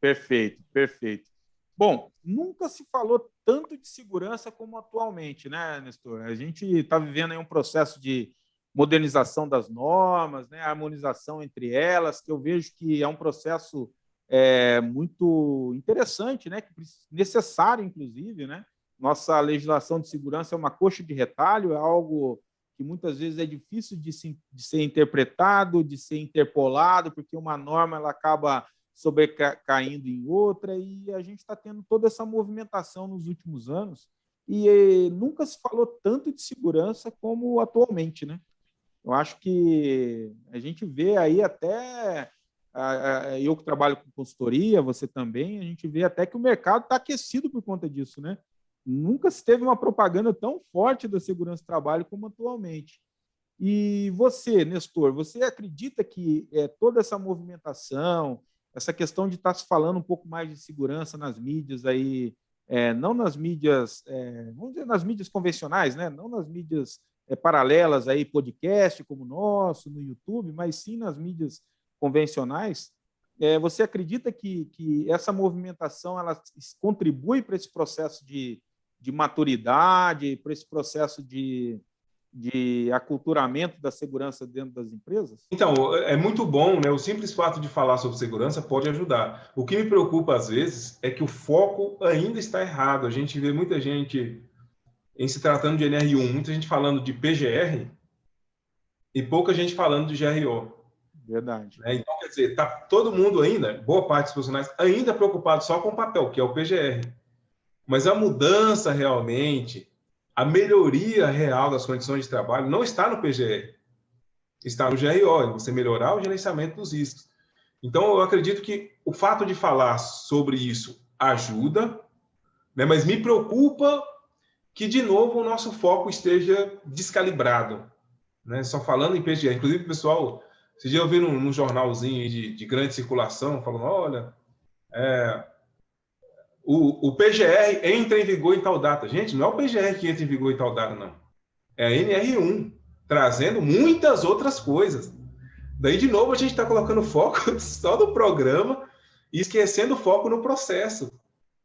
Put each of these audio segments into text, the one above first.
Perfeito, perfeito. Bom, nunca se falou tanto de segurança como atualmente, né, Nestor? A gente está vivendo aí um processo de modernização das normas, né, harmonização entre elas, que eu vejo que é um processo muito interessante, né, necessário, inclusive, né? Nossa legislação de segurança é uma coxa de retalho, é algo que muitas vezes é difícil de ser interpretado, de ser interpolado, porque uma norma ela acaba sobrecaindo em outra, e a gente está tendo toda essa movimentação nos últimos anos, e nunca se falou tanto de segurança como atualmente, né? Eu acho que a gente vê aí até, eu que trabalho com consultoria, você também, a gente vê até que o mercado está aquecido por conta disso, né? Nunca se teve uma propaganda tão forte da segurança do trabalho como atualmente. E você, Nestor, você acredita que toda essa movimentação, essa questão de estar se falando um pouco mais de segurança nas mídias aí, não nas mídias, vamos dizer, nas mídias convencionais, né? Não nas mídias paralelas aí, podcast como o nosso, no YouTube, mas sim nas mídias convencionais, você acredita que essa movimentação ela contribui para esse processo de maturidade, para esse processo de aculturamento da segurança dentro das empresas? Então, é muito bom, né? O simples fato de falar sobre segurança pode ajudar. O que me preocupa, às vezes, é que o foco ainda está errado. A gente vê muita gente, em se tratando de NR1, muita gente falando de PGR e pouca gente falando de GRO. Verdade. Né? Então, quer dizer, está todo mundo ainda, boa parte dos profissionais, ainda preocupado só com o papel, que é o PGR. Mas a mudança realmente, a melhoria real das condições de trabalho não está no PGR. Está no GRO, você melhorar o gerenciamento dos riscos. Então, eu acredito que o fato de falar sobre isso ajuda, né, mas me preocupa que, de novo, o nosso foco esteja descalibrado. Né, só falando em PGR. Inclusive, pessoal, esse dia eu vi num jornalzinho de grande circulação, falando, olha, o PGR entra em vigor em tal data. Gente, não é o PGR que entra em vigor em tal data, não. É a NR1, trazendo muitas outras coisas. Daí, de novo, a gente está colocando foco só no programa e esquecendo o foco no processo.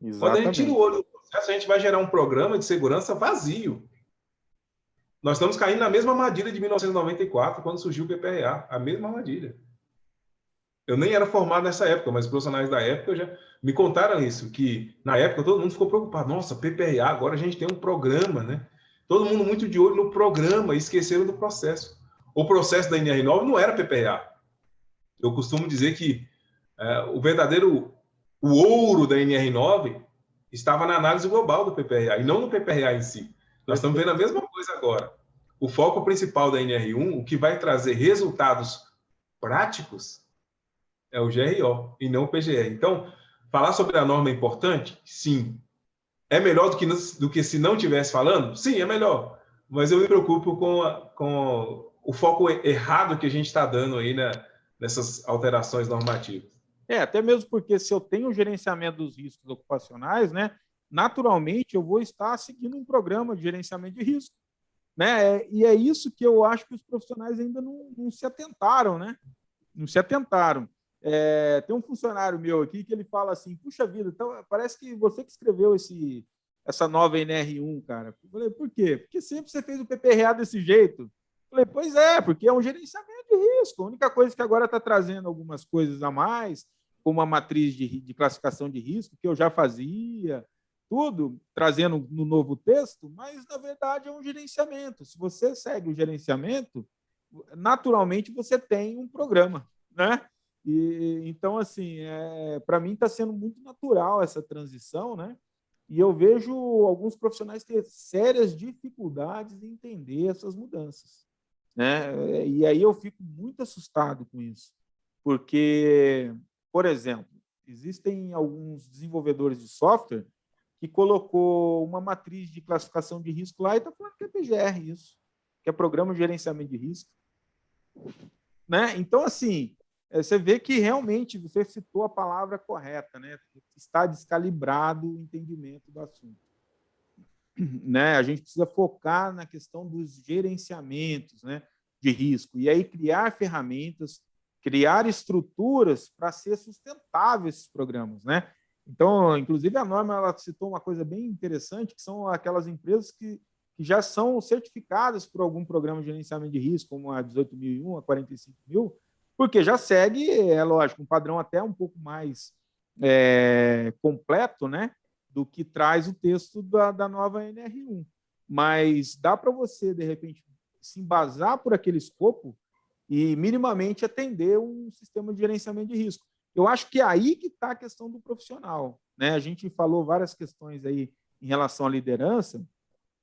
Exatamente. Quando a gente tira o olho do processo, a gente vai gerar um programa de segurança vazio. Nós estamos caindo na mesma armadilha de 1994, quando surgiu o PPRA, a mesma armadilha. Eu nem era formado nessa época, mas os profissionais da época já me contaram isso, que na época todo mundo ficou preocupado. Nossa, PPRA, agora a gente tem um programa, né? Todo mundo muito de olho no programa e esqueceram do processo. O processo da NR9 não era PPRA. Eu costumo dizer que o verdadeiro o ouro da NR9 estava na análise global do PPRA e não no PPRA em si. Nós estamos vendo a mesma coisa agora. O foco principal da NR1, o que vai trazer resultados práticos, é o GRO e não o PGR. Então, falar sobre a norma é importante? Sim. É melhor do que se não estivesse falando? Sim, é melhor. Mas eu me preocupo com o foco errado que a gente está dando aí, né, nessas alterações normativas. Até mesmo porque se eu tenho o gerenciamento dos riscos ocupacionais, né, naturalmente eu vou estar seguindo um programa de gerenciamento de risco. Né? E é isso que eu acho que os profissionais ainda não se atentaram, né? Não se atentaram. Tem um funcionário meu aqui que ele fala assim, puxa vida, então, parece que você que escreveu essa nova NR1, cara. Eu falei, por quê? Porque sempre você fez o PPRA desse jeito. Eu falei, pois é, porque é um gerenciamento de risco. A única coisa que agora está trazendo algumas coisas a mais, como a matriz de classificação de risco, que eu já fazia, tudo trazendo no novo texto, mas na verdade é um gerenciamento. Se você segue o gerenciamento, naturalmente você tem um programa, né? E então assim, para mim está sendo muito natural essa transição, né? E eu vejo alguns profissionais ter sérias dificuldades em entender essas mudanças, né? E aí eu fico muito assustado com isso, porque, por exemplo, existem alguns desenvolvedores de software que colocou uma matriz de classificação de risco lá e está falando que é PGR isso, que é Programa de Gerenciamento de Risco. Né? Então, assim, você vê que realmente você citou a palavra correta, né? Está descalibrado o entendimento do assunto. Né? A gente precisa focar na questão dos gerenciamentos, né, de risco, e aí criar ferramentas criar estruturas para ser sustentável esses programas, né? Então, inclusive, a norma ela citou uma coisa bem interessante, que são aquelas empresas que já são certificadas por algum programa de gerenciamento de risco, como a 18.001, a 45.000, porque já segue, é lógico, um padrão até um pouco mais completo, né, do que traz o texto da nova NR1. Mas dá para você, de repente, se embasar por aquele escopo e minimamente atender um sistema de gerenciamento de risco. Eu acho que é aí que está a questão do profissional, né? A gente falou várias questões aí em relação à liderança,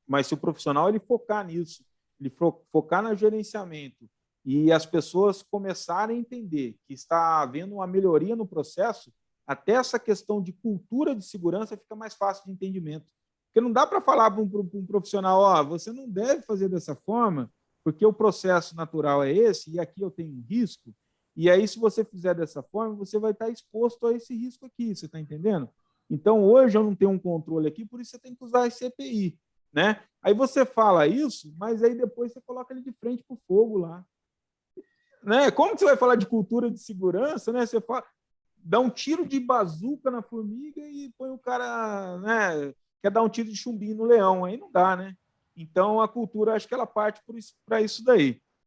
mas se o profissional ele focar nisso, ele focar no gerenciamento e as pessoas começarem a entender que está havendo uma melhoria no processo, até essa questão de cultura de segurança fica mais fácil de entendimento. Porque não dá para falar para um profissional, você não deve fazer dessa forma, porque o processo natural é esse, e aqui eu tenho um risco, e aí, se você fizer dessa forma, você vai estar exposto a esse risco aqui, você está entendendo? Então, hoje eu não tenho um controle aqui, por isso você tem que usar esse EPI, né? Aí você fala isso, mas aí depois você coloca ele de frente para o fogo lá. Né? Como que você vai falar de cultura de segurança, né? Você dá um tiro de bazuca na formiga e põe o cara, né? Quer dar um tiro de chumbinho no leão, aí não dá, né? Então, a cultura, acho que ela parte para isso daí.